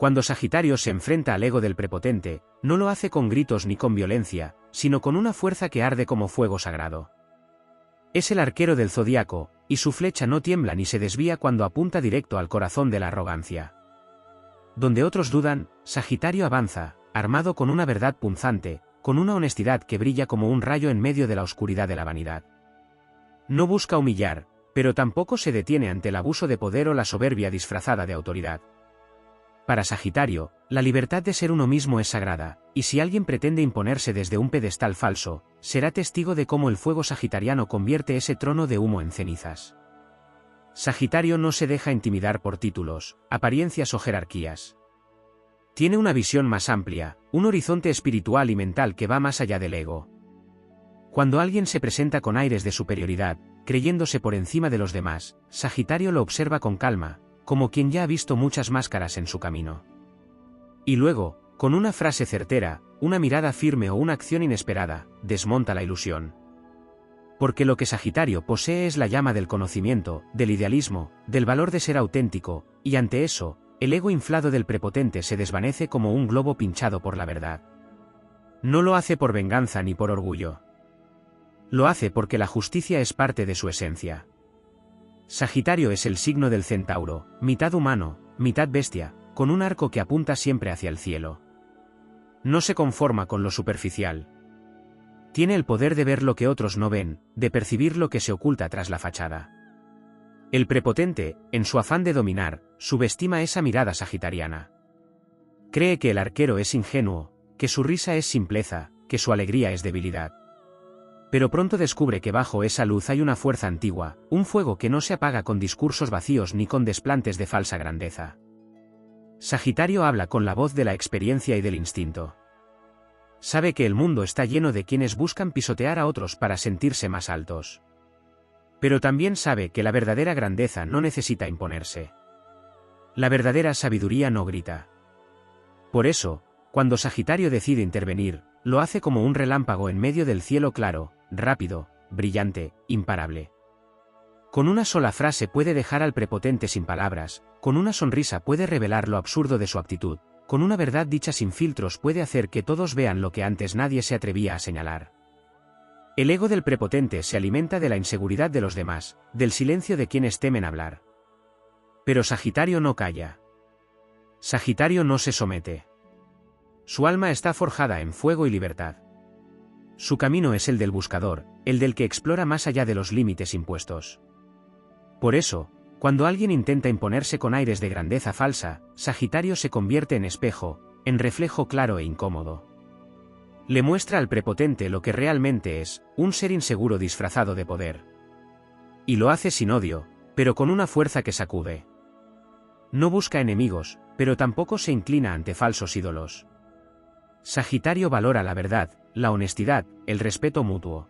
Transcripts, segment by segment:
Cuando Sagitario se enfrenta al ego del prepotente, no lo hace con gritos ni con violencia, sino con una fuerza que arde como fuego sagrado. Es el arquero del zodiaco, y su flecha no tiembla ni se desvía cuando apunta directo al corazón de la arrogancia. Donde otros dudan, Sagitario avanza, armado con una verdad punzante, con una honestidad que brilla como un rayo en medio de la oscuridad de la vanidad. No busca humillar, pero tampoco se detiene ante el abuso de poder o la soberbia disfrazada de autoridad. Para Sagitario, la libertad de ser uno mismo es sagrada, y si alguien pretende imponerse desde un pedestal falso, será testigo de cómo el fuego sagitariano convierte ese trono de humo en cenizas. Sagitario no se deja intimidar por títulos, apariencias o jerarquías. Tiene una visión más amplia, un horizonte espiritual y mental que va más allá del ego. Cuando alguien se presenta con aires de superioridad, creyéndose por encima de los demás, Sagitario lo observa con calma, como quien ya ha visto muchas máscaras en su camino. Y luego, con una frase certera, una mirada firme o una acción inesperada, desmonta la ilusión. Porque lo que Sagitario posee es la llama del conocimiento, del idealismo, del valor de ser auténtico, y ante eso, el ego inflado del prepotente se desvanece como un globo pinchado por la verdad. No lo hace por venganza ni por orgullo. Lo hace porque la justicia es parte de su esencia. Sagitario es el signo del centauro, mitad humano, mitad bestia, con un arco que apunta siempre hacia el cielo. No se conforma con lo superficial. Tiene el poder de ver lo que otros no ven, de percibir lo que se oculta tras la fachada. El prepotente, en su afán de dominar, subestima esa mirada sagitariana. Cree que el arquero es ingenuo, que su risa es simpleza, que su alegría es debilidad. Pero pronto descubre que bajo esa luz hay una fuerza antigua, un fuego que no se apaga con discursos vacíos ni con desplantes de falsa grandeza. Sagitario habla con la voz de la experiencia y del instinto. Sabe que el mundo está lleno de quienes buscan pisotear a otros para sentirse más altos. Pero también sabe que la verdadera grandeza no necesita imponerse. La verdadera sabiduría no grita. Por eso, cuando Sagitario decide intervenir, lo hace como un relámpago en medio del cielo claro, rápido, brillante, imparable. Con una sola frase puede dejar al prepotente sin palabras, con una sonrisa puede revelar lo absurdo de su actitud, con una verdad dicha sin filtros puede hacer que todos vean lo que antes nadie se atrevía a señalar. El ego del prepotente se alimenta de la inseguridad de los demás, del silencio de quienes temen hablar. Pero Sagitario no calla. Sagitario no se somete. Su alma está forjada en fuego y libertad. Su camino es el del buscador, el del que explora más allá de los límites impuestos. Por eso, cuando alguien intenta imponerse con aires de grandeza falsa, Sagitario se convierte en espejo, en reflejo claro e incómodo. Le muestra al prepotente lo que realmente es, un ser inseguro disfrazado de poder. Y lo hace sin odio, pero con una fuerza que sacude. No busca enemigos, pero tampoco se inclina ante falsos ídolos. Sagitario valora la verdad, la honestidad, el respeto mutuo.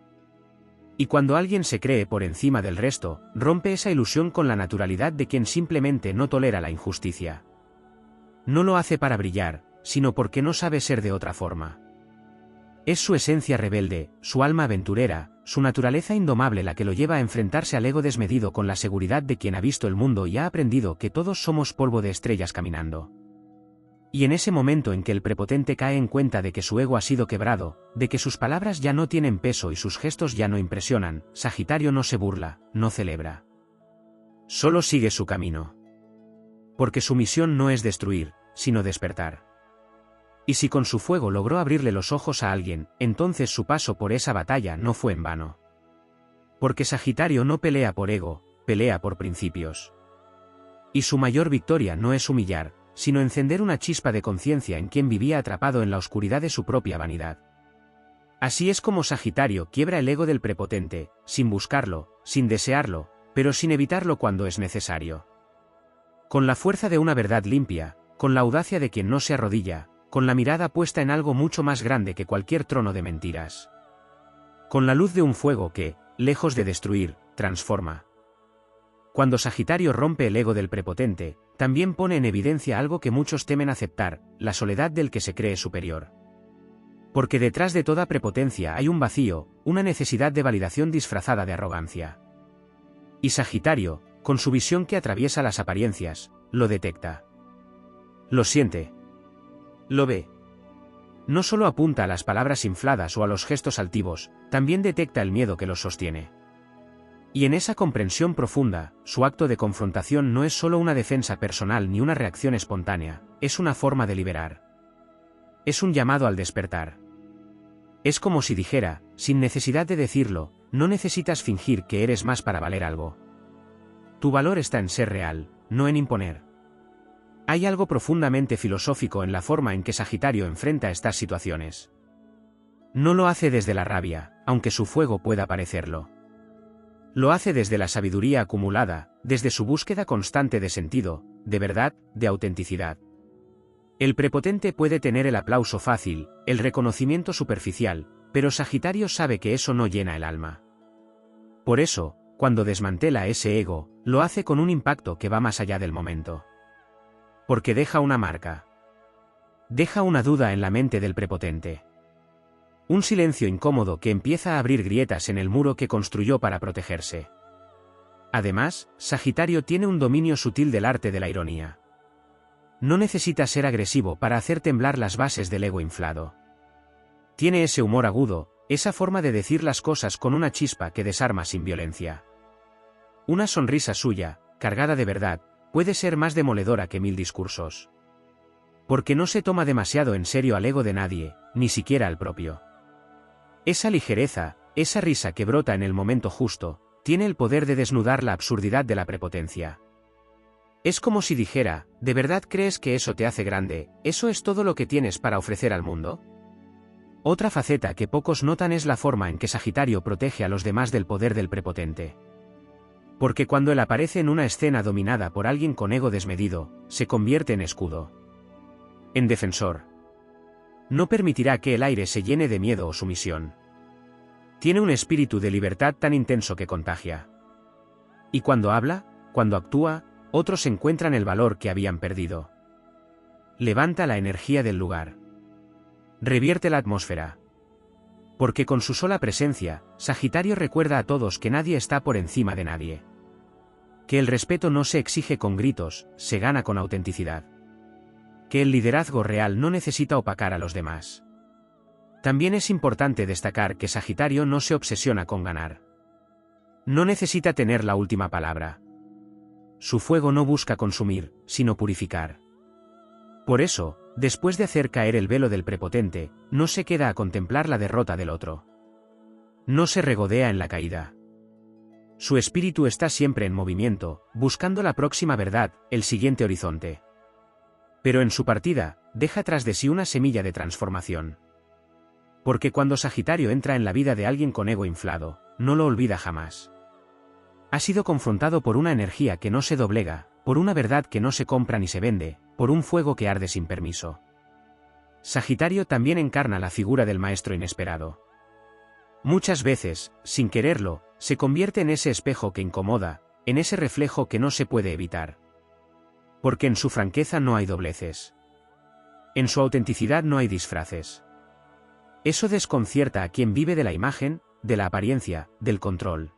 Y cuando alguien se cree por encima del resto, rompe esa ilusión con la naturalidad de quien simplemente no tolera la injusticia. No lo hace para brillar, sino porque no sabe ser de otra forma. Es su esencia rebelde, su alma aventurera, su naturaleza indomable la que lo lleva a enfrentarse al ego desmedido con la seguridad de quien ha visto el mundo y ha aprendido que todos somos polvo de estrellas caminando. Y en ese momento en que el prepotente cae en cuenta de que su ego ha sido quebrado, de que sus palabras ya no tienen peso y sus gestos ya no impresionan, Sagitario no se burla, no celebra. Solo sigue su camino. Porque su misión no es destruir, sino despertar. Y si con su fuego logró abrirle los ojos a alguien, entonces su paso por esa batalla no fue en vano. Porque Sagitario no pelea por ego, pelea por principios. Y su mayor victoria no es humillar, sino encender una chispa de conciencia en quien vivía atrapado en la oscuridad de su propia vanidad. Así es como Sagitario quiebra el ego del prepotente, sin buscarlo, sin desearlo, pero sin evitarlo cuando es necesario. Con la fuerza de una verdad limpia, con la audacia de quien no se arrodilla, con la mirada puesta en algo mucho más grande que cualquier trono de mentiras. Con la luz de un fuego que, lejos de destruir, transforma. Cuando Sagitario rompe el ego del prepotente, también pone en evidencia algo que muchos temen aceptar, la soledad del que se cree superior. Porque detrás de toda prepotencia hay un vacío, una necesidad de validación disfrazada de arrogancia. Y Sagitario, con su visión que atraviesa las apariencias, lo detecta. Lo siente. Lo ve. No solo apunta a las palabras infladas o a los gestos altivos, también detecta el miedo que los sostiene. Y en esa comprensión profunda, su acto de confrontación no es solo una defensa personal ni una reacción espontánea, es una forma de liberar. Es un llamado al despertar. Es como si dijera, sin necesidad de decirlo, no necesitas fingir que eres más para valer algo. Tu valor está en ser real, no en imponer. Hay algo profundamente filosófico en la forma en que Sagitario enfrenta estas situaciones. No lo hace desde la rabia, aunque su fuego pueda parecerlo. Lo hace desde la sabiduría acumulada, desde su búsqueda constante de sentido, de verdad, de autenticidad. El prepotente puede tener el aplauso fácil, el reconocimiento superficial, pero Sagitario sabe que eso no llena el alma. Por eso, cuando desmantela ese ego, lo hace con un impacto que va más allá del momento. Porque deja una marca. Deja una duda en la mente del prepotente. Un silencio incómodo que empieza a abrir grietas en el muro que construyó para protegerse. Además, Sagitario tiene un dominio sutil del arte de la ironía. No necesita ser agresivo para hacer temblar las bases del ego inflado. Tiene ese humor agudo, esa forma de decir las cosas con una chispa que desarma sin violencia. Una sonrisa suya, cargada de verdad, puede ser más demoledora que 1000 discursos. Porque no se toma demasiado en serio al ego de nadie, ni siquiera al propio. Esa ligereza, esa risa que brota en el momento justo, tiene el poder de desnudar la absurdidad de la prepotencia. Es como si dijera, ¿de verdad crees que eso te hace grande? ¿Eso es todo lo que tienes para ofrecer al mundo? Otra faceta que pocos notan es la forma en que Sagitario protege a los demás del poder del prepotente. Porque cuando él aparece en una escena dominada por alguien con ego desmedido, se convierte en escudo. En defensor. No permitirá que el aire se llene de miedo o sumisión. Tiene un espíritu de libertad tan intenso que contagia. Y cuando habla, cuando actúa, otros encuentran el valor que habían perdido. Levanta la energía del lugar. Revierte la atmósfera. Porque con su sola presencia, Sagitario recuerda a todos que nadie está por encima de nadie. Que el respeto no se exige con gritos, se gana con autenticidad. Que el liderazgo real no necesita opacar a los demás. También es importante destacar que Sagitario no se obsesiona con ganar. No necesita tener la última palabra. Su fuego no busca consumir, sino purificar. Por eso, después de hacer caer el velo del prepotente, no se queda a contemplar la derrota del otro. No se regodea en la caída. Su espíritu está siempre en movimiento, buscando la próxima verdad, el siguiente horizonte. Pero en su partida, deja tras de sí una semilla de transformación. Porque cuando Sagitario entra en la vida de alguien con ego inflado, no lo olvida jamás. Ha sido confrontado por una energía que no se doblega, por una verdad que no se compra ni se vende, por un fuego que arde sin permiso. Sagitario también encarna la figura del maestro inesperado. Muchas veces, sin quererlo, se convierte en ese espejo que incomoda, en ese reflejo que no se puede evitar. Porque en su franqueza no hay dobleces. En su autenticidad no hay disfraces. Eso desconcierta a quien vive de la imagen, de la apariencia, del control.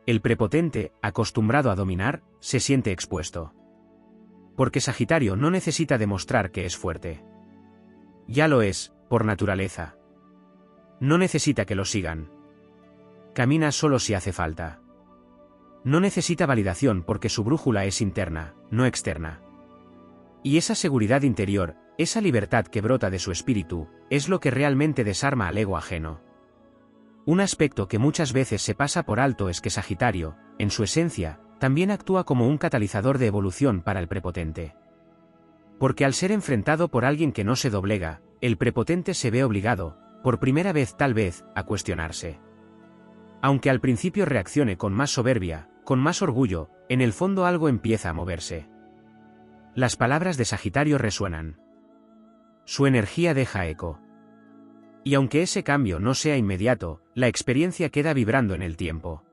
El prepotente, acostumbrado a dominar, se siente expuesto. Porque Sagitario no necesita demostrar que es fuerte. Ya lo es, por naturaleza. No necesita que lo sigan. Camina solo si hace falta. No necesita validación porque su brújula es interna, no externa. Y esa seguridad interior, esa libertad que brota de su espíritu, es lo que realmente desarma al ego ajeno. Un aspecto que muchas veces se pasa por alto es que Sagitario, en su esencia, también actúa como un catalizador de evolución para el prepotente. Porque al ser enfrentado por alguien que no se doblega, el prepotente se ve obligado, por primera vez tal vez, a cuestionarse. Aunque al principio reaccione con más soberbia, con más orgullo, en el fondo algo empieza a moverse. Las palabras de Sagitario resuenan. Su energía deja eco. Y aunque ese cambio no sea inmediato, la experiencia queda vibrando en el tiempo.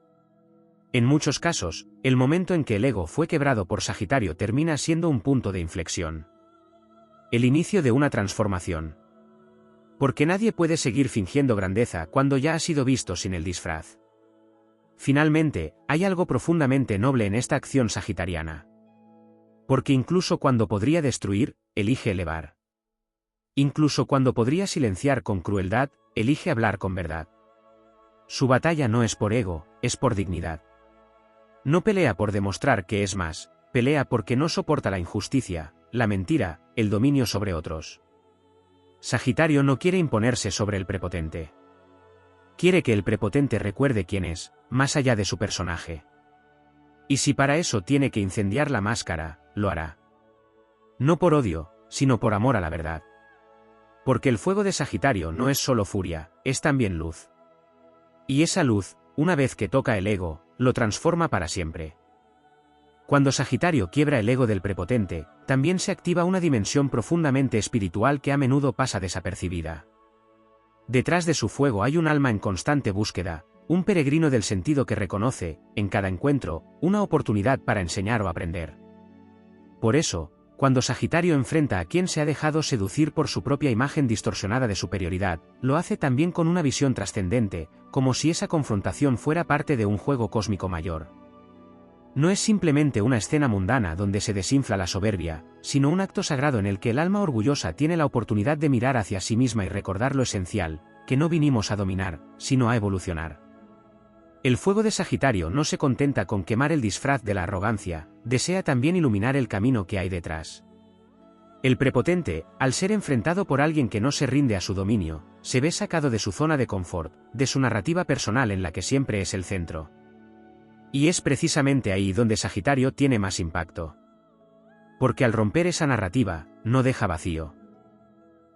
En muchos casos, el momento en que el ego fue quebrado por Sagitario termina siendo un punto de inflexión. El inicio de una transformación. Porque nadie puede seguir fingiendo grandeza cuando ya ha sido visto sin el disfraz. Finalmente, hay algo profundamente noble en esta acción sagitariana. Porque incluso cuando podría destruir, elige elevar. Incluso cuando podría silenciar con crueldad, elige hablar con verdad. Su batalla no es por ego, es por dignidad. No pelea por demostrar que es más, pelea porque no soporta la injusticia, la mentira, el dominio sobre otros. Sagitario no quiere imponerse sobre el prepotente. Quiere que el prepotente recuerde quién es, más allá de su personaje. Y si para eso tiene que incendiar la máscara, lo hará. No por odio, sino por amor a la verdad. Porque el fuego de Sagitario no es solo furia, es también luz. Y esa luz, una vez que toca el ego, lo transforma para siempre. Cuando Sagitario quiebra el ego del prepotente, también se activa una dimensión profundamente espiritual que a menudo pasa desapercibida. Detrás de su fuego hay un alma en constante búsqueda, un peregrino del sentido que reconoce, en cada encuentro, una oportunidad para enseñar o aprender. Por eso, cuando Sagitario enfrenta a quien se ha dejado seducir por su propia imagen distorsionada de superioridad, lo hace también con una visión trascendente, como si esa confrontación fuera parte de un juego cósmico mayor. No es simplemente una escena mundana donde se desinfla la soberbia, sino un acto sagrado en el que el alma orgullosa tiene la oportunidad de mirar hacia sí misma y recordar lo esencial, que no vinimos a dominar, sino a evolucionar. El fuego de Sagitario no se contenta con quemar el disfraz de la arrogancia, desea también iluminar el camino que hay detrás. El prepotente, al ser enfrentado por alguien que no se rinde a su dominio, se ve sacado de su zona de confort, de su narrativa personal en la que siempre es el centro. Y es precisamente ahí donde Sagitario tiene más impacto. Porque al romper esa narrativa, no deja vacío.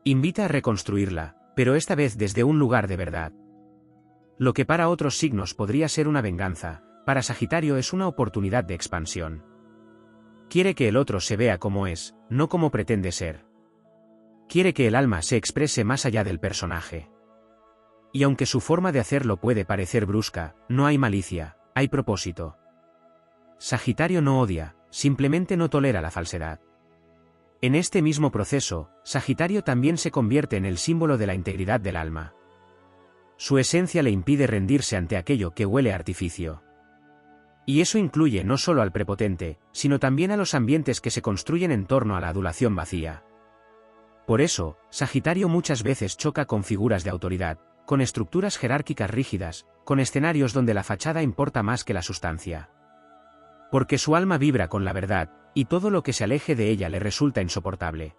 Invita a reconstruirla, pero esta vez desde un lugar de verdad. Lo que para otros signos podría ser una venganza, para Sagitario es una oportunidad de expansión. Quiere que el otro se vea como es, no como pretende ser. Quiere que el alma se exprese más allá del personaje. Y aunque su forma de hacerlo puede parecer brusca, no hay malicia, hay propósito. Sagitario no odia, simplemente no tolera la falsedad. En este mismo proceso, Sagitario también se convierte en el símbolo de la integridad del alma. Su esencia le impide rendirse ante aquello que huele a artificio. Y eso incluye no solo al prepotente, sino también a los ambientes que se construyen en torno a la adulación vacía. Por eso, Sagitario muchas veces choca con figuras de autoridad, con estructuras jerárquicas rígidas, con escenarios donde la fachada importa más que la sustancia. Porque su alma vibra con la verdad, y todo lo que se aleje de ella le resulta insoportable.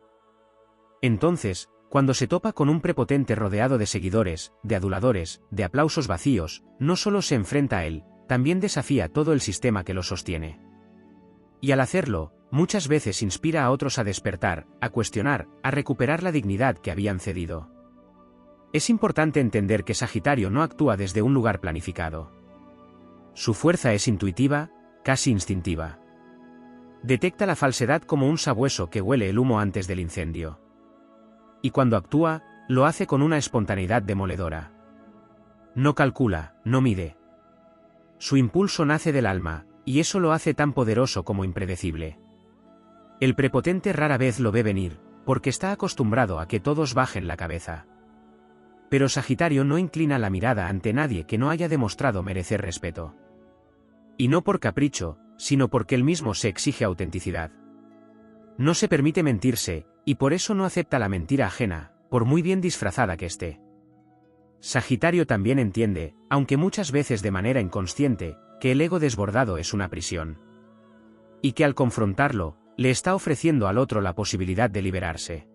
Entonces, cuando se topa con un prepotente rodeado de seguidores, de aduladores, de aplausos vacíos, no solo se enfrenta a él, también desafía todo el sistema que lo sostiene. Y al hacerlo, muchas veces inspira a otros a despertar, a cuestionar, a recuperar la dignidad que habían cedido. Es importante entender que Sagitario no actúa desde un lugar planificado. Su fuerza es intuitiva, casi instintiva. Detecta la falsedad como un sabueso que huele el humo antes del incendio. Y cuando actúa, lo hace con una espontaneidad demoledora. No calcula, no mide. Su impulso nace del alma, y eso lo hace tan poderoso como impredecible. El prepotente rara vez lo ve venir, porque está acostumbrado a que todos bajen la cabeza. Pero Sagitario no inclina la mirada ante nadie que no haya demostrado merecer respeto. Y no por capricho, sino porque él mismo se exige autenticidad. No se permite mentirse, y por eso no acepta la mentira ajena, por muy bien disfrazada que esté. Sagitario también entiende, aunque muchas veces de manera inconsciente, que el ego desbordado es una prisión. Y que al confrontarlo, le está ofreciendo al otro la posibilidad de liberarse.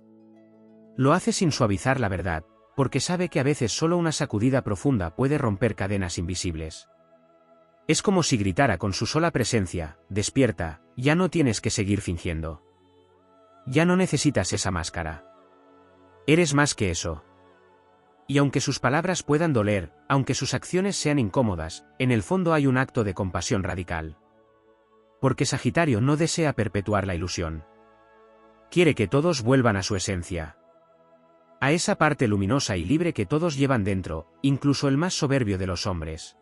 Lo hace sin suavizar la verdad, porque sabe que a veces solo una sacudida profunda puede romper cadenas invisibles. Es como si gritara con su sola presencia: despierta, ya no tienes que seguir fingiendo. Ya no necesitas esa máscara. Eres más que eso. Y aunque sus palabras puedan doler, aunque sus acciones sean incómodas, en el fondo hay un acto de compasión radical. Porque Sagitario no desea perpetuar la ilusión. Quiere que todos vuelvan a su esencia. A esa parte luminosa y libre que todos llevan dentro, incluso el más soberbio de los hombres.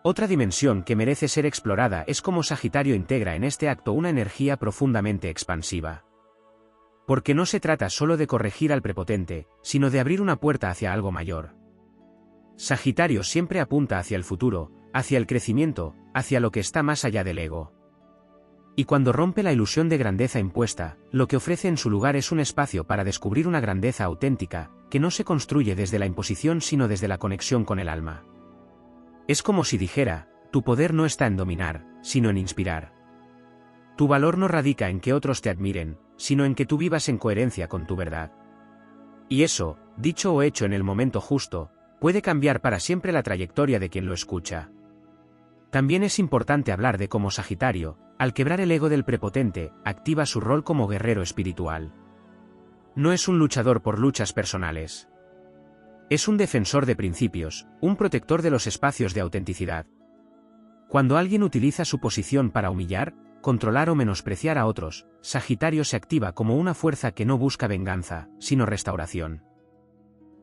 Otra dimensión que merece ser explorada es cómo Sagitario integra en este acto una energía profundamente expansiva. Porque no se trata solo de corregir al prepotente, sino de abrir una puerta hacia algo mayor. Sagitario siempre apunta hacia el futuro, hacia el crecimiento, hacia lo que está más allá del ego. Y cuando rompe la ilusión de grandeza impuesta, lo que ofrece en su lugar es un espacio para descubrir una grandeza auténtica, que no se construye desde la imposición sino desde la conexión con el alma. Es como si dijera, tu poder no está en dominar, sino en inspirar. Tu valor no radica en que otros te admiren, sino en que tú vivas en coherencia con tu verdad. Y eso, dicho o hecho en el momento justo, puede cambiar para siempre la trayectoria de quien lo escucha. También es importante hablar de cómo Sagitario, al quebrar el ego del prepotente, activa su rol como guerrero espiritual. No es un luchador por luchas personales. Es un defensor de principios, un protector de los espacios de autenticidad. Cuando alguien utiliza su posición para humillar, controlar o menospreciar a otros, Sagitario se activa como una fuerza que no busca venganza, sino restauración.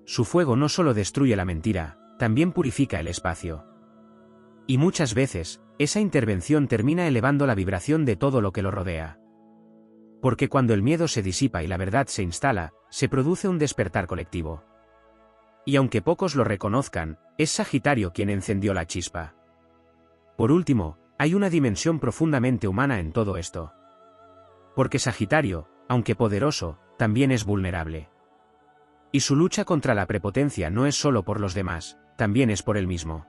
Su fuego no solo destruye la mentira, también purifica el espacio. Y muchas veces, esa intervención termina elevando la vibración de todo lo que lo rodea. Porque cuando el miedo se disipa y la verdad se instala, se produce un despertar colectivo. Y aunque pocos lo reconozcan, es Sagitario quien encendió la chispa. Por último, hay una dimensión profundamente humana en todo esto. Porque Sagitario, aunque poderoso, también es vulnerable. Y su lucha contra la prepotencia no es solo por los demás, también es por él mismo.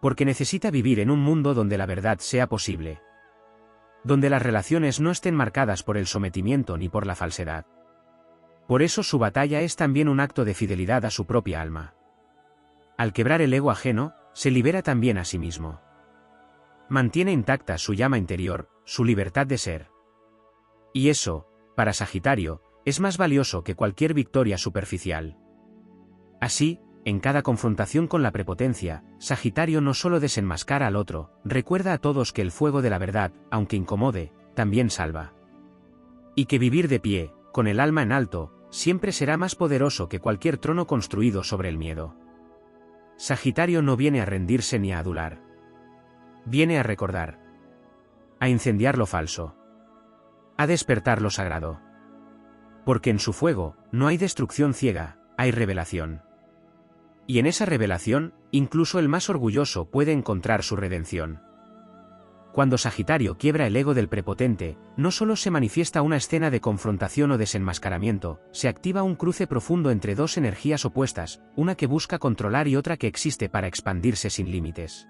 Porque necesita vivir en un mundo donde la verdad sea posible. Donde las relaciones no estén marcadas por el sometimiento ni por la falsedad. Por eso su batalla es también un acto de fidelidad a su propia alma. Al quebrar el ego ajeno, se libera también a sí mismo. Mantiene intacta su llama interior, su libertad de ser. Y eso, para Sagitario, es más valioso que cualquier victoria superficial. Así, en cada confrontación con la prepotencia, Sagitario no solo desenmascara al otro, recuerda a todos que el fuego de la verdad, aunque incomode, también salva. Y que vivir de pie, con el alma en alto, siempre será más poderoso que cualquier trono construido sobre el miedo. Sagitario no viene a rendirse ni a adular. Viene a recordar. A incendiar lo falso. A despertar lo sagrado. Porque en su fuego, no hay destrucción ciega, hay revelación. Y en esa revelación, incluso el más orgulloso puede encontrar su redención. Cuando Sagitario quiebra el ego del prepotente, no solo se manifiesta una escena de confrontación o desenmascaramiento, se activa un cruce profundo entre dos energías opuestas, una que busca controlar y otra que existe para expandirse sin límites.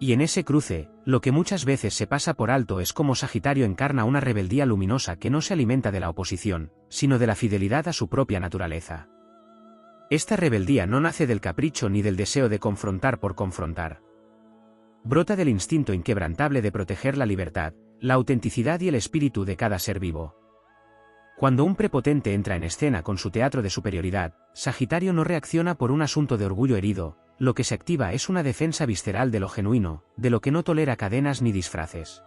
Y en ese cruce, lo que muchas veces se pasa por alto es cómo Sagitario encarna una rebeldía luminosa que no se alimenta de la oposición, sino de la fidelidad a su propia naturaleza. Esta rebeldía no nace del capricho ni del deseo de confrontar por confrontar. Brota del instinto inquebrantable de proteger la libertad, la autenticidad y el espíritu de cada ser vivo. Cuando un prepotente entra en escena con su teatro de superioridad, Sagitario no reacciona por un asunto de orgullo herido, lo que se activa es una defensa visceral de lo genuino, de lo que no tolera cadenas ni disfraces.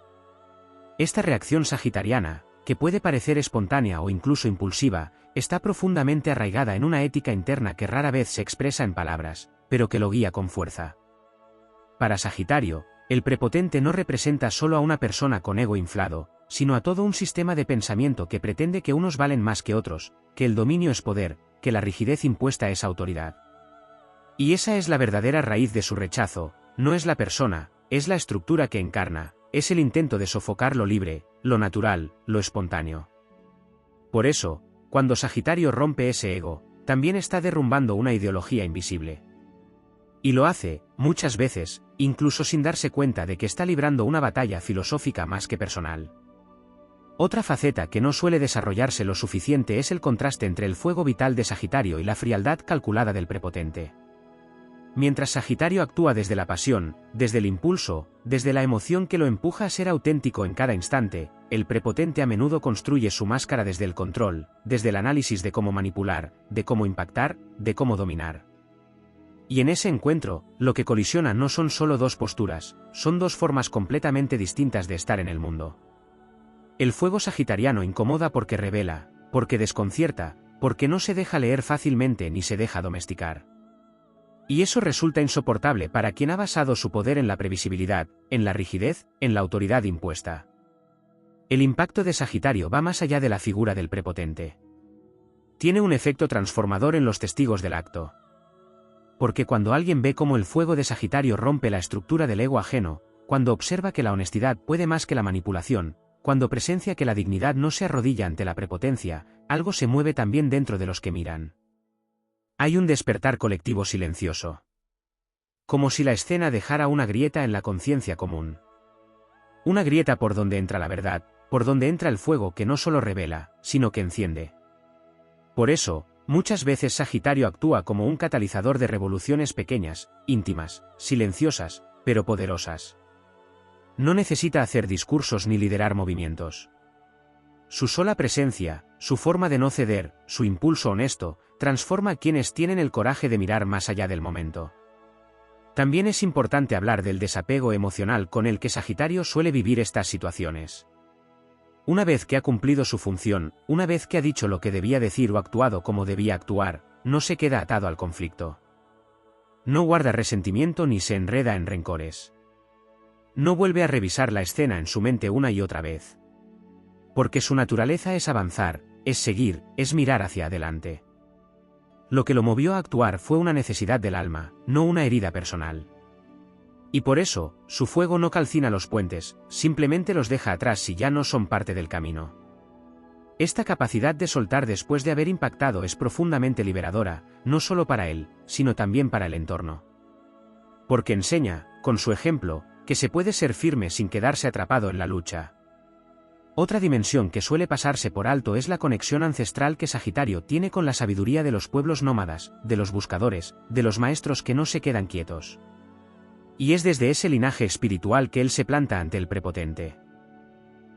Esta reacción sagitariana, que puede parecer espontánea o incluso impulsiva, está profundamente arraigada en una ética interna que rara vez se expresa en palabras, pero que lo guía con fuerza. Para Sagitario, el prepotente no representa solo a una persona con ego inflado, sino a todo un sistema de pensamiento que pretende que unos valen más que otros, que el dominio es poder, que la rigidez impuesta es autoridad. Y esa es la verdadera raíz de su rechazo, no es la persona, es la estructura que encarna, es el intento de sofocar lo libre, lo natural, lo espontáneo. Por eso, cuando Sagitario rompe ese ego, también está derrumbando una ideología invisible. Y lo hace, muchas veces, incluso sin darse cuenta de que está librando una batalla filosófica más que personal. Otra faceta que no suele desarrollarse lo suficiente es el contraste entre el fuego vital de Sagitario y la frialdad calculada del prepotente. Mientras Sagitario actúa desde la pasión, desde el impulso, desde la emoción que lo empuja a ser auténtico en cada instante, el prepotente a menudo construye su máscara desde el control, desde el análisis de cómo manipular, de cómo impactar, de cómo dominar. Y en ese encuentro, lo que colisiona no son solo dos posturas, son dos formas completamente distintas de estar en el mundo. El fuego sagitariano incomoda porque revela, porque desconcierta, porque no se deja leer fácilmente ni se deja domesticar. Y eso resulta insoportable para quien ha basado su poder en la previsibilidad, en la rigidez, en la autoridad impuesta. El impacto de Sagitario va más allá de la figura del prepotente. Tiene un efecto transformador en los testigos del acto. Porque cuando alguien ve cómo el fuego de Sagitario rompe la estructura del ego ajeno, cuando observa que la honestidad puede más que la manipulación, cuando presencia que la dignidad no se arrodilla ante la prepotencia, algo se mueve también dentro de los que miran. Hay un despertar colectivo silencioso. Como si la escena dejara una grieta en la conciencia común. Una grieta por donde entra la verdad, por donde entra el fuego que no solo revela, sino que enciende. Por eso, muchas veces Sagitario actúa como un catalizador de revoluciones pequeñas, íntimas, silenciosas, pero poderosas. No necesita hacer discursos ni liderar movimientos. Su sola presencia, su forma de no ceder, su impulso honesto, transforma a quienes tienen el coraje de mirar más allá del momento. También es importante hablar del desapego emocional con el que Sagitario suele vivir estas situaciones. Una vez que ha cumplido su función, una vez que ha dicho lo que debía decir o actuado como debía actuar, no se queda atado al conflicto. No guarda resentimiento ni se enreda en rencores. No vuelve a revisar la escena en su mente una y otra vez. Porque su naturaleza es avanzar, es seguir, es mirar hacia adelante. Lo que lo movió a actuar fue una necesidad del alma, no una herida personal. Y por eso, su fuego no calcina los puentes, simplemente los deja atrás si ya no son parte del camino. Esta capacidad de soltar después de haber impactado es profundamente liberadora, no solo para él, sino también para el entorno. Porque enseña, con su ejemplo, que se puede ser firme sin quedarse atrapado en la lucha. Otra dimensión que suele pasarse por alto es la conexión ancestral que Sagitario tiene con la sabiduría de los pueblos nómadas, de los buscadores, de los maestros que no se quedan quietos. Y es desde ese linaje espiritual que él se planta ante el prepotente.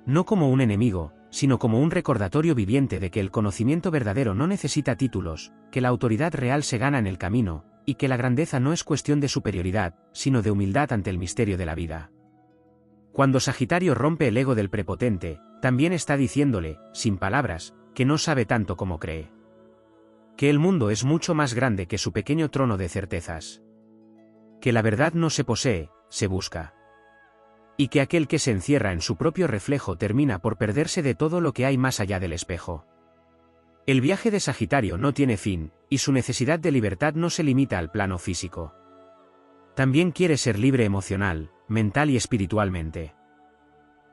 No como un enemigo, sino como un recordatorio viviente de que el conocimiento verdadero no necesita títulos, que la autoridad real se gana en el camino, y que la grandeza no es cuestión de superioridad, sino de humildad ante el misterio de la vida. Cuando Sagitario rompe el ego del prepotente, también está diciéndole, sin palabras, que no sabe tanto como cree. Que el mundo es mucho más grande que su pequeño trono de certezas. Que la verdad no se posee, se busca. Y que aquel que se encierra en su propio reflejo termina por perderse de todo lo que hay más allá del espejo. El viaje de Sagitario no tiene fin, y su necesidad de libertad no se limita al plano físico. También quiere ser libre emocional, mental y espiritualmente.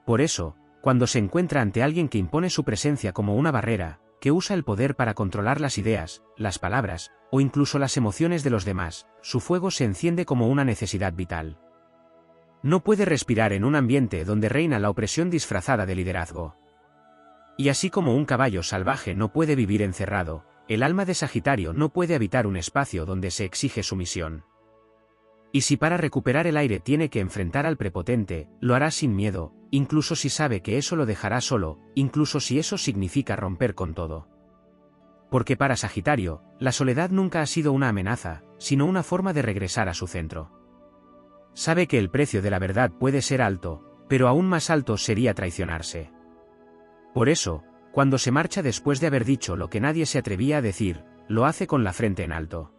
Por eso, cuando se encuentra ante alguien que impone su presencia como una barrera, que usa el poder para controlar las ideas, las palabras, o incluso las emociones de los demás, su fuego se enciende como una necesidad vital. No puede respirar en un ambiente donde reina la opresión disfrazada de liderazgo. Y así como un caballo salvaje no puede vivir encerrado, el alma de Sagitario no puede habitar un espacio donde se exige sumisión. Y si para recuperar el aire tiene que enfrentar al prepotente, lo hará sin miedo, incluso si sabe que eso lo dejará solo, incluso si eso significa romper con todo. Porque para Sagitario, la soledad nunca ha sido una amenaza, sino una forma de regresar a su centro. Sabe que el precio de la verdad puede ser alto, pero aún más alto sería traicionarse. Por eso, cuando se marcha después de haber dicho lo que nadie se atrevía a decir, lo hace con la frente en alto.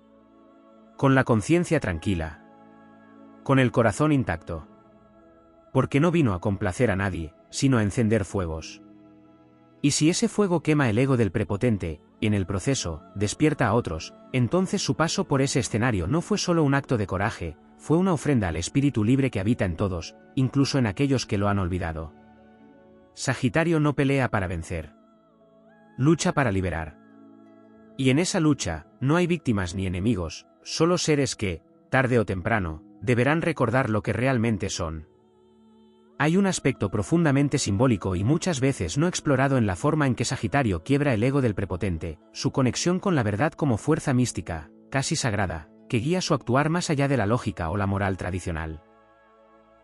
Con la conciencia tranquila. Con el corazón intacto. Porque no vino a complacer a nadie, sino a encender fuegos. Y si ese fuego quema el ego del prepotente, y en el proceso, despierta a otros, entonces su paso por ese escenario no fue solo un acto de coraje, fue una ofrenda al espíritu libre que habita en todos, incluso en aquellos que lo han olvidado. Sagitario no pelea para vencer. Lucha para liberar. Y en esa lucha, no hay víctimas ni enemigos, solo seres que, tarde o temprano, deberán recordar lo que realmente son. Hay un aspecto profundamente simbólico y muchas veces no explorado en la forma en que Sagitario quiebra el ego del prepotente, su conexión con la verdad como fuerza mística, casi sagrada, que guía su actuar más allá de la lógica o la moral tradicional.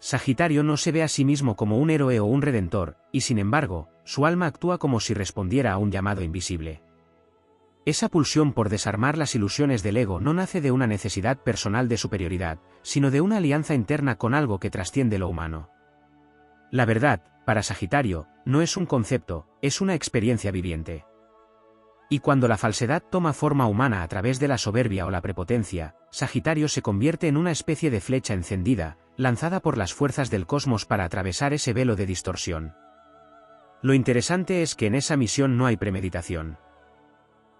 Sagitario no se ve a sí mismo como un héroe o un redentor, y sin embargo, su alma actúa como si respondiera a un llamado invisible. Esa pulsión por desarmar las ilusiones del ego no nace de una necesidad personal de superioridad, sino de una alianza interna con algo que trasciende lo humano. La verdad, para Sagitario, no es un concepto, es una experiencia viviente. Y cuando la falsedad toma forma humana a través de la soberbia o la prepotencia, Sagitario se convierte en una especie de flecha encendida, lanzada por las fuerzas del cosmos para atravesar ese velo de distorsión. Lo interesante es que en esa misión no hay premeditación.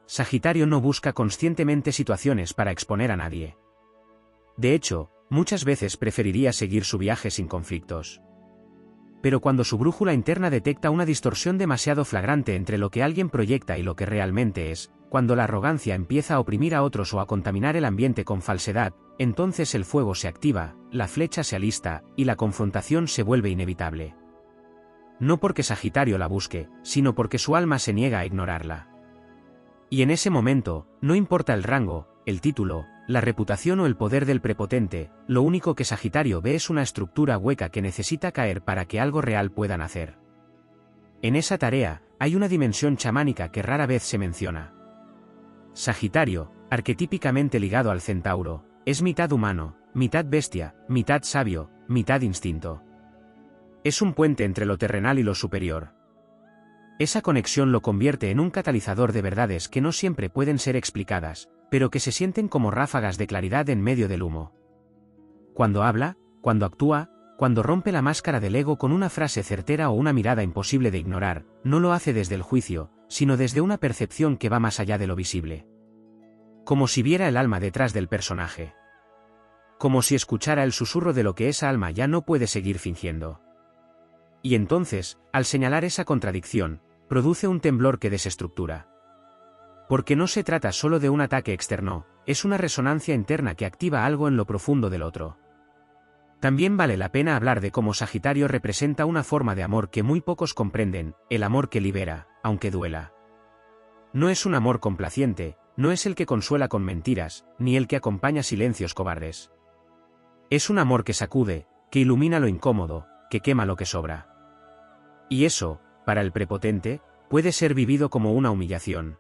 Sagitario no busca conscientemente situaciones para exponer a nadie. De hecho, muchas veces preferiría seguir su viaje sin conflictos. Pero cuando su brújula interna detecta una distorsión demasiado flagrante entre lo que alguien proyecta y lo que realmente es, cuando la arrogancia empieza a oprimir a otros o a contaminar el ambiente con falsedad, entonces el fuego se activa, la flecha se alista, y la confrontación se vuelve inevitable. No porque Sagitario la busque, sino porque su alma se niega a ignorarla. Y en ese momento, no importa el rango, el título, la reputación o el poder del prepotente, lo único que Sagitario ve es una estructura hueca que necesita caer para que algo real pueda nacer. En esa tarea, hay una dimensión chamánica que rara vez se menciona. Sagitario, arquetípicamente ligado al centauro, es mitad humano, mitad bestia, mitad sabio, mitad instinto. Es un puente entre lo terrenal y lo superior. Esa conexión lo convierte en un catalizador de verdades que no siempre pueden ser explicadas, pero que se sienten como ráfagas de claridad en medio del humo. Cuando habla, cuando actúa, cuando rompe la máscara del ego con una frase certera o una mirada imposible de ignorar, no lo hace desde el juicio, sino desde una percepción que va más allá de lo visible. Como si viera el alma detrás del personaje. Como si escuchara el susurro de lo que esa alma ya no puede seguir fingiendo. Y entonces, al señalar esa contradicción, produce un temblor que desestructura. Porque no se trata solo de un ataque externo, es una resonancia interna que activa algo en lo profundo del otro. También vale la pena hablar de cómo Sagitario representa una forma de amor que muy pocos comprenden, el amor que libera, aunque duela. No es un amor complaciente, no es el que consuela con mentiras, ni el que acompaña silencios cobardes. Es un amor que sacude, que ilumina lo incómodo, que quema lo que sobra. Y eso, para el prepotente, puede ser vivido como una humillación.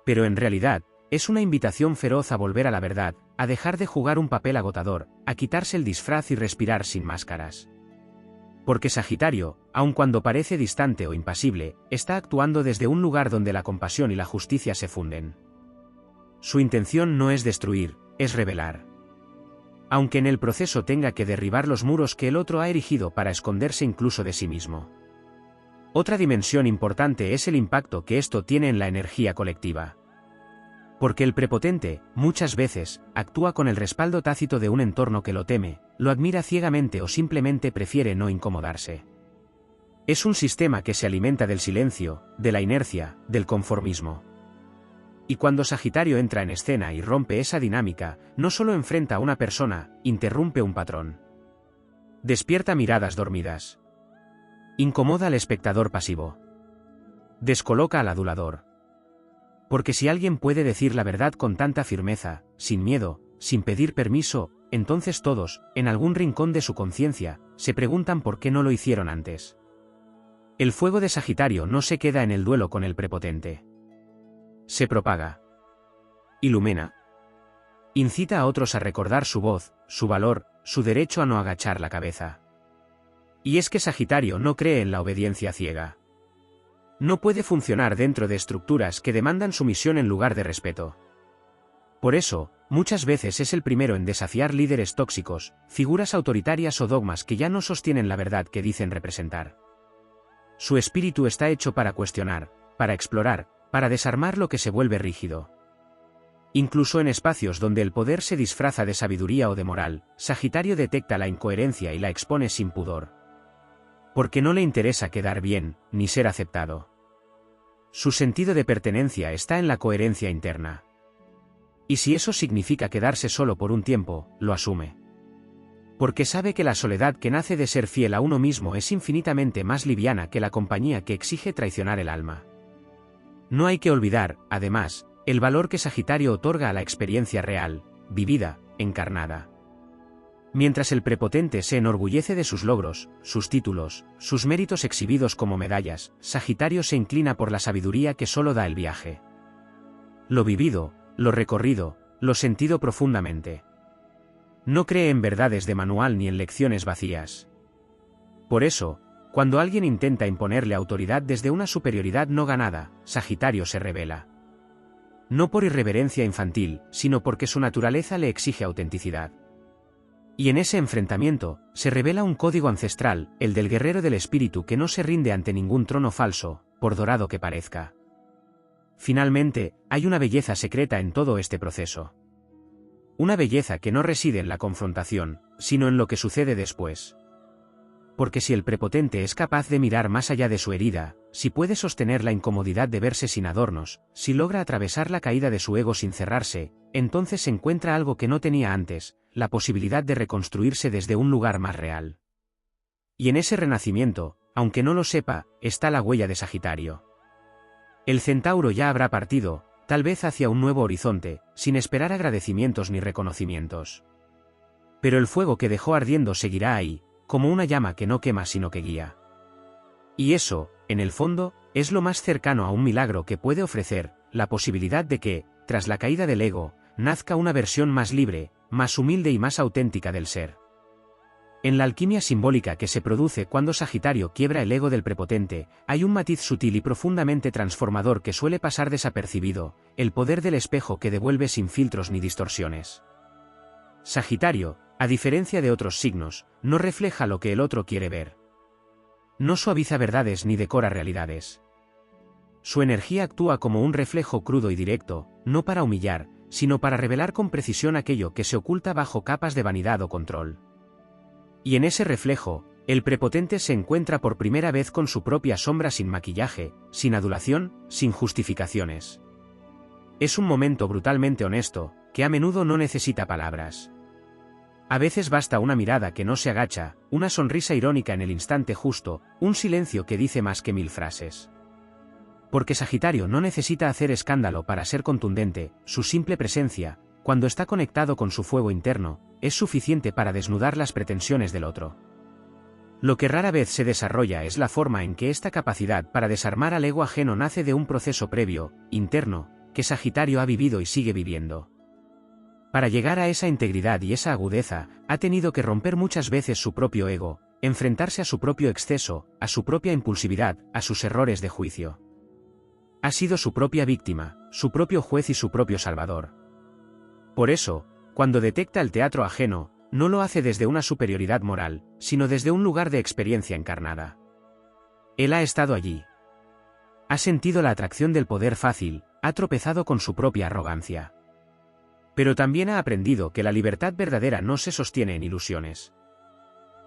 Pero en realidad, es una invitación feroz a volver a la verdad, a dejar de jugar un papel agotador, a quitarse el disfraz y respirar sin máscaras. Porque Sagitario, aun cuando parece distante o impasible, está actuando desde un lugar donde la compasión y la justicia se funden. Su intención no es destruir, es revelar. Aunque en el proceso tenga que derribar los muros que el otro ha erigido para esconderse incluso de sí mismo. Otra dimensión importante es el impacto que esto tiene en la energía colectiva. Porque el prepotente, muchas veces, actúa con el respaldo tácito de un entorno que lo teme, lo admira ciegamente o simplemente prefiere no incomodarse. Es un sistema que se alimenta del silencio, de la inercia, del conformismo. Y cuando Sagitario entra en escena y rompe esa dinámica, no solo enfrenta a una persona, interrumpe un patrón. Despierta miradas dormidas. Incomoda al espectador pasivo. Descoloca al adulador. Porque si alguien puede decir la verdad con tanta firmeza, sin miedo, sin pedir permiso, entonces todos, en algún rincón de su conciencia, se preguntan por qué no lo hicieron antes. El fuego de Sagitario no se queda en el duelo con el prepotente. Se propaga. Ilumina. Incita a otros a recordar su voz, su valor, su derecho a no agachar la cabeza. Y es que Sagitario no cree en la obediencia ciega. No puede funcionar dentro de estructuras que demandan sumisión en lugar de respeto. Por eso, muchas veces es el primero en desafiar líderes tóxicos, figuras autoritarias o dogmas que ya no sostienen la verdad que dicen representar. Su espíritu está hecho para cuestionar, para explorar, para desarmar lo que se vuelve rígido. Incluso en espacios donde el poder se disfraza de sabiduría o de moral, Sagitario detecta la incoherencia y la expone sin pudor. Porque no le interesa quedar bien, ni ser aceptado. Su sentido de pertenencia está en la coherencia interna. Y si eso significa quedarse solo por un tiempo, lo asume. Porque sabe que la soledad que nace de ser fiel a uno mismo es infinitamente más liviana que la compañía que exige traicionar el alma. No hay que olvidar, además, el valor que Sagitario otorga a la experiencia real, vivida, encarnada. Mientras el prepotente se enorgullece de sus logros, sus títulos, sus méritos exhibidos como medallas, Sagitario se inclina por la sabiduría que solo da el viaje. Lo vivido, lo recorrido, lo sentido profundamente. No cree en verdades de manual ni en lecciones vacías. Por eso, cuando alguien intenta imponerle autoridad desde una superioridad no ganada, Sagitario se revela. No por irreverencia infantil, sino porque su naturaleza le exige autenticidad. Y en ese enfrentamiento, se revela un código ancestral, el del guerrero del espíritu que no se rinde ante ningún trono falso, por dorado que parezca. Finalmente, hay una belleza secreta en todo este proceso. una belleza que no reside en la confrontación, sino en lo que sucede después. Porque si el prepotente es capaz de mirar más allá de su herida, si puede sostener la incomodidad de verse sin adornos, si logra atravesar la caída de su ego sin cerrarse, entonces se encuentra algo que no tenía antes, la posibilidad de reconstruirse desde un lugar más real. Y en ese renacimiento, aunque no lo sepa, está la huella de Sagitario. El centauro ya habrá partido, tal vez hacia un nuevo horizonte, sin esperar agradecimientos ni reconocimientos. Pero el fuego que dejó ardiendo seguirá ahí, como una llama que no quema sino que guía. Y eso, en el fondo, es lo más cercano a un milagro que puede ofrecer, la posibilidad de que, tras la caída del ego, nazca una versión más libre, más humilde y más auténtica del ser. En la alquimia simbólica que se produce cuando Sagitario quiebra el ego del prepotente, hay un matiz sutil y profundamente transformador que suele pasar desapercibido, el poder del espejo que devuelve sin filtros ni distorsiones. Sagitario, a diferencia de otros signos, no refleja lo que el otro quiere ver. No suaviza verdades ni decora realidades. Su energía actúa como un reflejo crudo y directo, no para humillar, sino para revelar con precisión aquello que se oculta bajo capas de vanidad o control. Y en ese reflejo, el prepotente se encuentra por primera vez con su propia sombra sin maquillaje, sin adulación, sin justificaciones. Es un momento brutalmente honesto, que a menudo no necesita palabras. A veces basta una mirada que no se agacha, una sonrisa irónica en el instante justo, un silencio que dice más que 1000 frases. Porque Sagitario no necesita hacer escándalo para ser contundente, su simple presencia, cuando está conectado con su fuego interno, es suficiente para desnudar las pretensiones del otro. Lo que rara vez se desarrolla es la forma en que esta capacidad para desarmar al ego ajeno nace de un proceso previo, interno, que Sagitario ha vivido y sigue viviendo. Para llegar a esa integridad y esa agudeza, ha tenido que romper muchas veces su propio ego, enfrentarse a su propio exceso, a su propia impulsividad, a sus errores de juicio. Ha sido su propia víctima, su propio juez y su propio salvador. Por eso, cuando detecta el teatro ajeno, no lo hace desde una superioridad moral, sino desde un lugar de experiencia encarnada. Él ha estado allí. Ha sentido la atracción del poder fácil, ha tropezado con su propia arrogancia. Pero también ha aprendido que la libertad verdadera no se sostiene en ilusiones.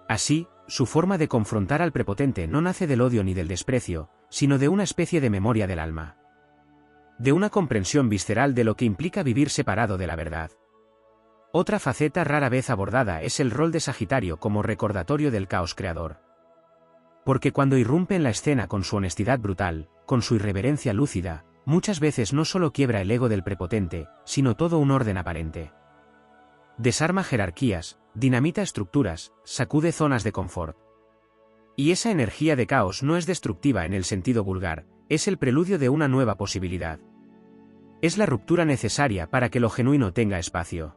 Así, su forma de confrontar al prepotente no nace del odio ni del desprecio, sino de una especie de memoria del alma. De una comprensión visceral de lo que implica vivir separado de la verdad. Otra faceta rara vez abordada es el rol de Sagitario como recordatorio del caos creador. Porque cuando irrumpe en la escena con su honestidad brutal, con su irreverencia lúcida, muchas veces no solo quiebra el ego del prepotente, sino todo un orden aparente. Desarma jerarquías, dinamita estructuras, sacude zonas de confort. Y esa energía de caos no es destructiva en el sentido vulgar, es el preludio de una nueva posibilidad. Es la ruptura necesaria para que lo genuino tenga espacio.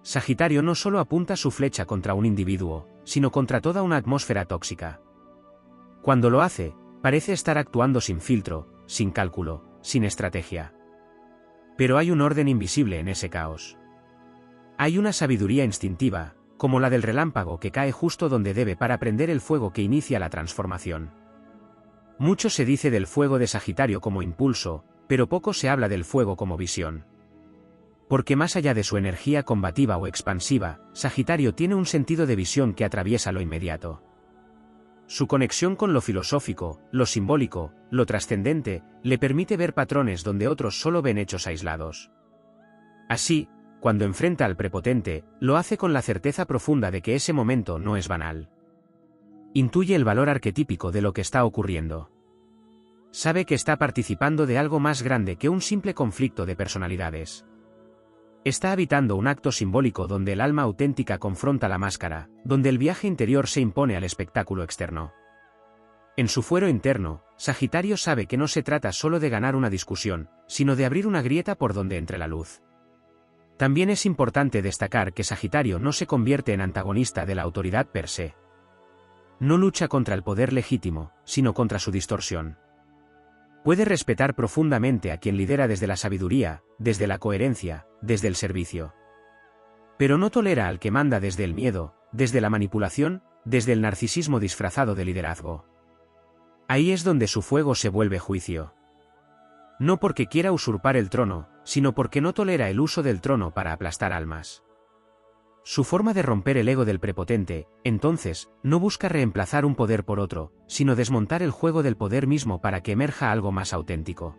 Sagitario no solo apunta su flecha contra un individuo, sino contra toda una atmósfera tóxica. Cuando lo hace, parece estar actuando sin filtro, sin cálculo, sin estrategia. Pero hay un orden invisible en ese caos. Hay una sabiduría instintiva, como la del relámpago que cae justo donde debe para prender el fuego que inicia la transformación. Mucho se dice del fuego de Sagitario como impulso, pero poco se habla del fuego como visión. Porque más allá de su energía combativa o expansiva, Sagitario tiene un sentido de visión que atraviesa lo inmediato. Su conexión con lo filosófico, lo simbólico, lo trascendente, le permite ver patrones donde otros solo ven hechos aislados. Así, cuando enfrenta al prepotente, lo hace con la certeza profunda de que ese momento no es banal. Intuye el valor arquetípico de lo que está ocurriendo. Sabe que está participando de algo más grande que un simple conflicto de personalidades. Está habitando un acto simbólico donde el alma auténtica confronta la máscara, donde el viaje interior se impone al espectáculo externo. En su fuero interno, Sagitario sabe que no se trata solo de ganar una discusión, sino de abrir una grieta por donde entre la luz. También es importante destacar que Sagitario no se convierte en antagonista de la autoridad per se. No lucha contra el poder legítimo, sino contra su distorsión. Puede respetar profundamente a quien lidera desde la sabiduría, desde la coherencia, desde el servicio. Pero no tolera al que manda desde el miedo, desde la manipulación, desde el narcisismo disfrazado de liderazgo. Ahí es donde su fuego se vuelve juicio. No porque quiera usurpar el trono, sino porque no tolera el uso del trono para aplastar almas. Su forma de romper el ego del prepotente, entonces, no busca reemplazar un poder por otro, sino desmontar el juego del poder mismo para que emerja algo más auténtico.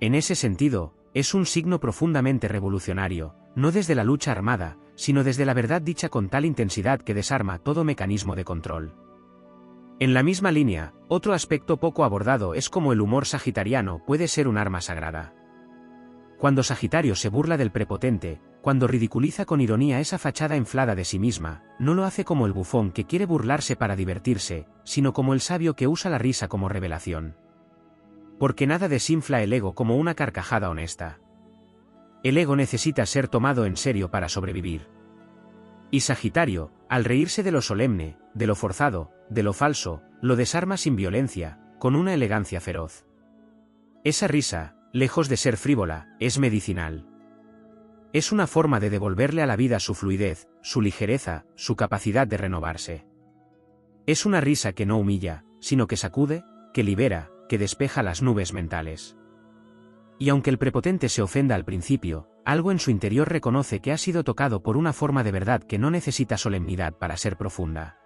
En ese sentido, es un signo profundamente revolucionario, no desde la lucha armada, sino desde la verdad dicha con tal intensidad que desarma todo mecanismo de control. En la misma línea, otro aspecto poco abordado es cómo el humor sagitariano puede ser un arma sagrada. Cuando Sagitario se burla del prepotente, cuando ridiculiza con ironía esa fachada inflada de sí misma, no lo hace como el bufón que quiere burlarse para divertirse, sino como el sabio que usa la risa como revelación. Porque nada desinfla el ego como una carcajada honesta. El ego necesita ser tomado en serio para sobrevivir. Y Sagitario, al reírse de lo solemne, de lo forzado, de lo falso, lo desarma sin violencia, con una elegancia feroz. Esa risa, lejos de ser frívola, es medicinal. Es una forma de devolverle a la vida su fluidez, su ligereza, su capacidad de renovarse. Es una risa que no humilla, sino que sacude, que libera, que despeja las nubes mentales. Y aunque el prepotente se ofenda al principio, algo en su interior reconoce que ha sido tocado por una forma de verdad que no necesita solemnidad para ser profunda.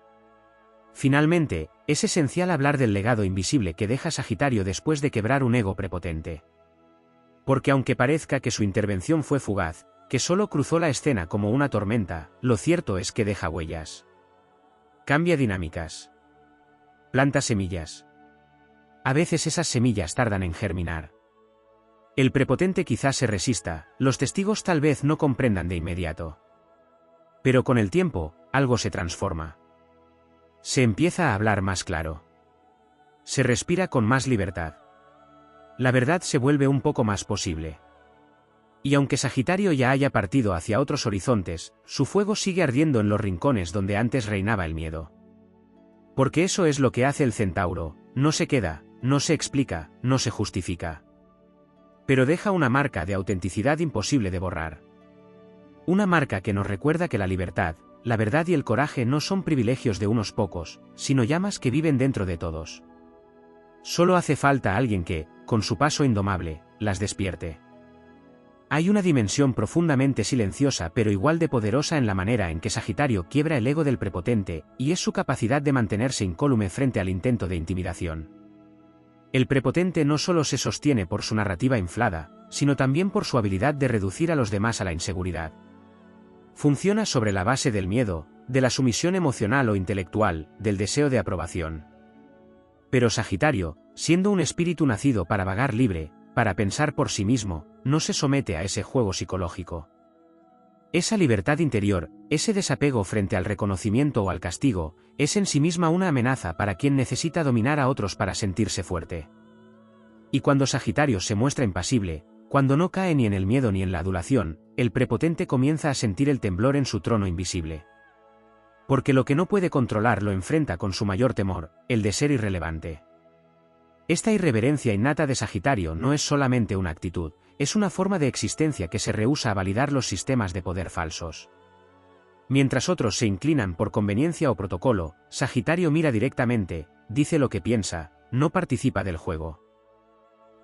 Finalmente, es esencial hablar del legado invisible que deja Sagitario después de quebrar un ego prepotente. Porque aunque parezca que su intervención fue fugaz, que solo cruzó la escena como una tormenta, lo cierto es que deja huellas. Cambia dinámicas. Planta semillas. A veces esas semillas tardan en germinar. El prepotente quizás se resista, los testigos tal vez no comprendan de inmediato. Pero con el tiempo, algo se transforma. Se empieza a hablar más claro. Se respira con más libertad. La verdad se vuelve un poco más posible. Y aunque Sagitario ya haya partido hacia otros horizontes, su fuego sigue ardiendo en los rincones donde antes reinaba el miedo. Porque eso es lo que hace el centauro, no se queda, no se explica, no se justifica. Pero deja una marca de autenticidad imposible de borrar. Una marca que nos recuerda que la libertad, la verdad y el coraje no son privilegios de unos pocos, sino llamas que viven dentro de todos. Solo hace falta alguien que, con su paso indomable, las despierte. Hay una dimensión profundamente silenciosa pero igual de poderosa en la manera en que Sagitario quiebra el ego del prepotente, y es su capacidad de mantenerse incólume frente al intento de intimidación. El prepotente no solo se sostiene por su narrativa inflada, sino también por su habilidad de reducir a los demás a la inseguridad. Funciona sobre la base del miedo, de la sumisión emocional o intelectual, del deseo de aprobación. Pero Sagitario, siendo un espíritu nacido para vagar libre, para pensar por sí mismo, no se somete a ese juego psicológico. Esa libertad interior, ese desapego frente al reconocimiento o al castigo, es en sí misma una amenaza para quien necesita dominar a otros para sentirse fuerte. Y cuando Sagitario se muestra impasible, cuando no cae ni en el miedo ni en la adulación, el prepotente comienza a sentir el temblor en su trono invisible. Porque lo que no puede controlar lo enfrenta con su mayor temor, el de ser irrelevante. Esta irreverencia innata de Sagitario no es solamente una actitud, es una forma de existencia que se rehúsa a validar los sistemas de poder falsos. Mientras otros se inclinan por conveniencia o protocolo, Sagitario mira directamente, dice lo que piensa, no participa del juego.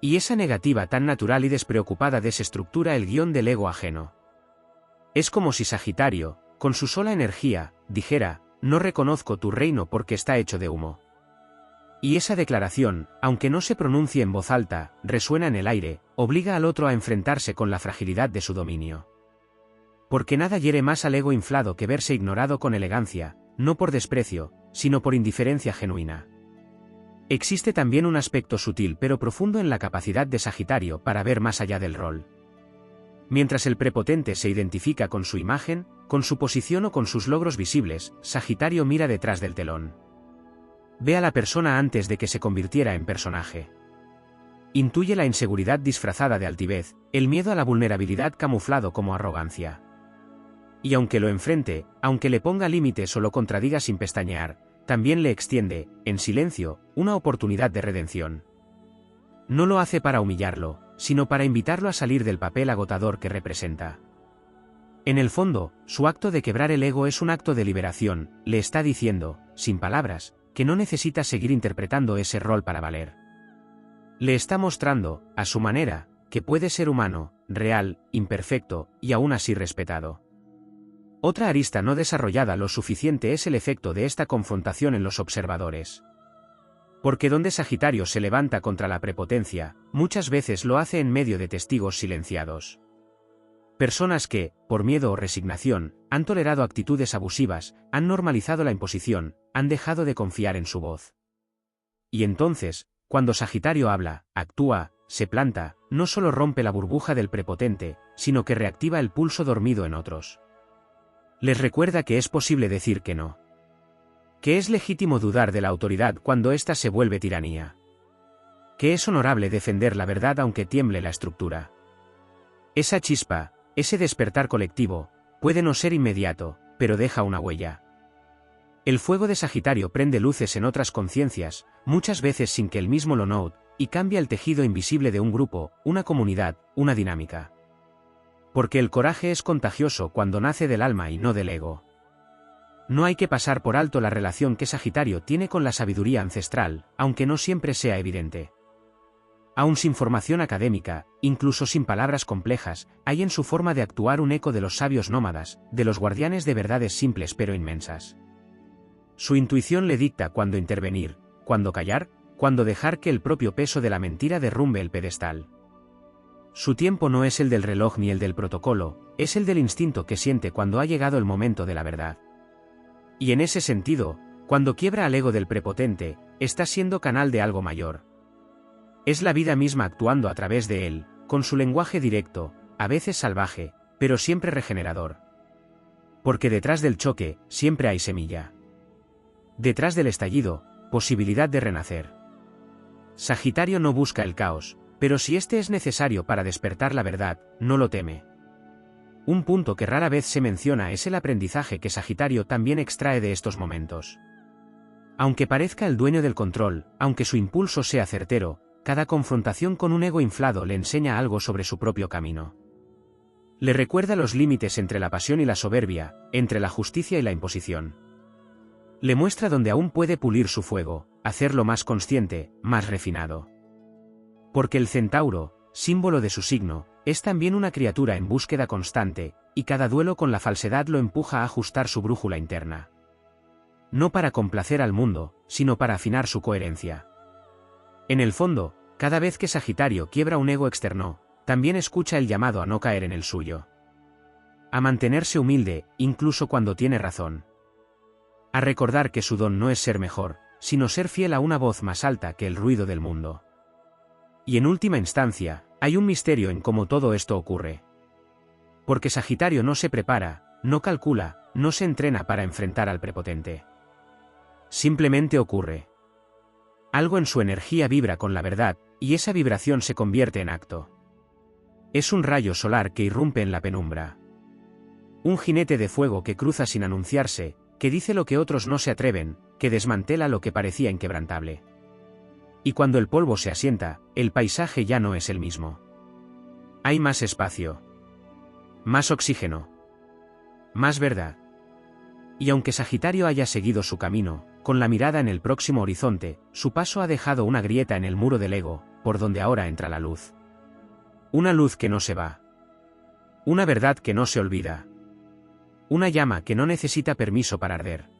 Y esa negativa tan natural y despreocupada desestructura el guión del ego ajeno. Es como si Sagitario, con su sola energía, dijera, no reconozco tu reino porque está hecho de humo. Y esa declaración, aunque no se pronuncie en voz alta, resuena en el aire, obliga al otro a enfrentarse con la fragilidad de su dominio. Porque nada hiere más al ego inflado que verse ignorado con elegancia, no por desprecio, sino por indiferencia genuina. Existe también un aspecto sutil pero profundo en la capacidad de Sagitario para ver más allá del rol. Mientras el prepotente se identifica con su imagen, con su posición o con sus logros visibles, Sagitario mira detrás del telón. Ve a la persona antes de que se convirtiera en personaje. Intuye la inseguridad disfrazada de altivez, el miedo a la vulnerabilidad camuflado como arrogancia. Y aunque lo enfrente, aunque le ponga límites o lo contradiga sin pestañear, también le extiende, en silencio, una oportunidad de redención. No lo hace para humillarlo, sino para invitarlo a salir del papel agotador que representa. En el fondo, su acto de quebrar el ego es un acto de liberación, le está diciendo, sin palabras, que no necesita seguir interpretando ese rol para valer. Le está mostrando, a su manera, que puede ser humano, real, imperfecto, y aún así respetado. Otra arista no desarrollada lo suficiente es el efecto de esta confrontación en los observadores. Porque donde Sagitario se levanta contra la prepotencia, muchas veces lo hace en medio de testigos silenciados. Personas que, por miedo o resignación, han tolerado actitudes abusivas, han normalizado la imposición, han dejado de confiar en su voz. Y entonces, cuando Sagitario habla, actúa, se planta, no solo rompe la burbuja del prepotente, sino que reactiva el pulso dormido en otros. Les recuerda que es posible decir que no. Que es legítimo dudar de la autoridad cuando ésta se vuelve tiranía. Que es honorable defender la verdad aunque tiemble la estructura. Esa chispa, ese despertar colectivo, puede no ser inmediato, pero deja una huella. El fuego de Sagitario prende luces en otras conciencias, muchas veces sin que él mismo lo note, y cambia el tejido invisible de un grupo, una comunidad, una dinámica. Porque el coraje es contagioso cuando nace del alma y no del ego. No hay que pasar por alto la relación que Sagitario tiene con la sabiduría ancestral, aunque no siempre sea evidente. Aún sin formación académica, incluso sin palabras complejas, hay en su forma de actuar un eco de los sabios nómadas, de los guardianes de verdades simples pero inmensas. Su intuición le dicta cuándo intervenir, cuándo callar, cuándo dejar que el propio peso de la mentira derrumbe el pedestal. Su tiempo no es el del reloj ni el del protocolo, es el del instinto que siente cuando ha llegado el momento de la verdad. Y en ese sentido, cuando quiebra al ego del prepotente, está siendo canal de algo mayor. Es la vida misma actuando a través de él, con su lenguaje directo, a veces salvaje, pero siempre regenerador. Porque detrás del choque, siempre hay semilla. Detrás del estallido, posibilidad de renacer. Sagitario no busca el caos, pero si este es necesario para despertar la verdad, no lo teme. Un punto que rara vez se menciona es el aprendizaje que Sagitario también extrae de estos momentos. Aunque parezca el dueño del control, aunque su impulso sea certero, cada confrontación con un ego inflado le enseña algo sobre su propio camino. Le recuerda los límites entre la pasión y la soberbia, entre la justicia y la imposición. Le muestra donde aún puede pulir su fuego, hacerlo más consciente, más refinado. Porque el centauro, símbolo de su signo, es también una criatura en búsqueda constante, y cada duelo con la falsedad lo empuja a ajustar su brújula interna. No para complacer al mundo, sino para afinar su coherencia. En el fondo, cada vez que Sagitario quiebra un ego externo, también escucha el llamado a no caer en el suyo. A mantenerse humilde, incluso cuando tiene razón. A recordar que su don no es ser mejor, sino ser fiel a una voz más alta que el ruido del mundo. Y en última instancia, hay un misterio en cómo todo esto ocurre. Porque Sagitario no se prepara, no calcula, no se entrena para enfrentar al prepotente. Simplemente ocurre. Algo en su energía vibra con la verdad, y esa vibración se convierte en acto. Es un rayo solar que irrumpe en la penumbra. Un jinete de fuego que cruza sin anunciarse, que dice lo que otros no se atreven, que desmantela lo que parecía inquebrantable. Y cuando el polvo se asienta, el paisaje ya no es el mismo. Hay más espacio. Más oxígeno. Más verdad. Y aunque Sagitario haya seguido su camino, con la mirada en el próximo horizonte, su paso ha dejado una grieta en el muro del ego, por donde ahora entra la luz. Una luz que no se va. Una verdad que no se olvida. Una llama que no necesita permiso para arder.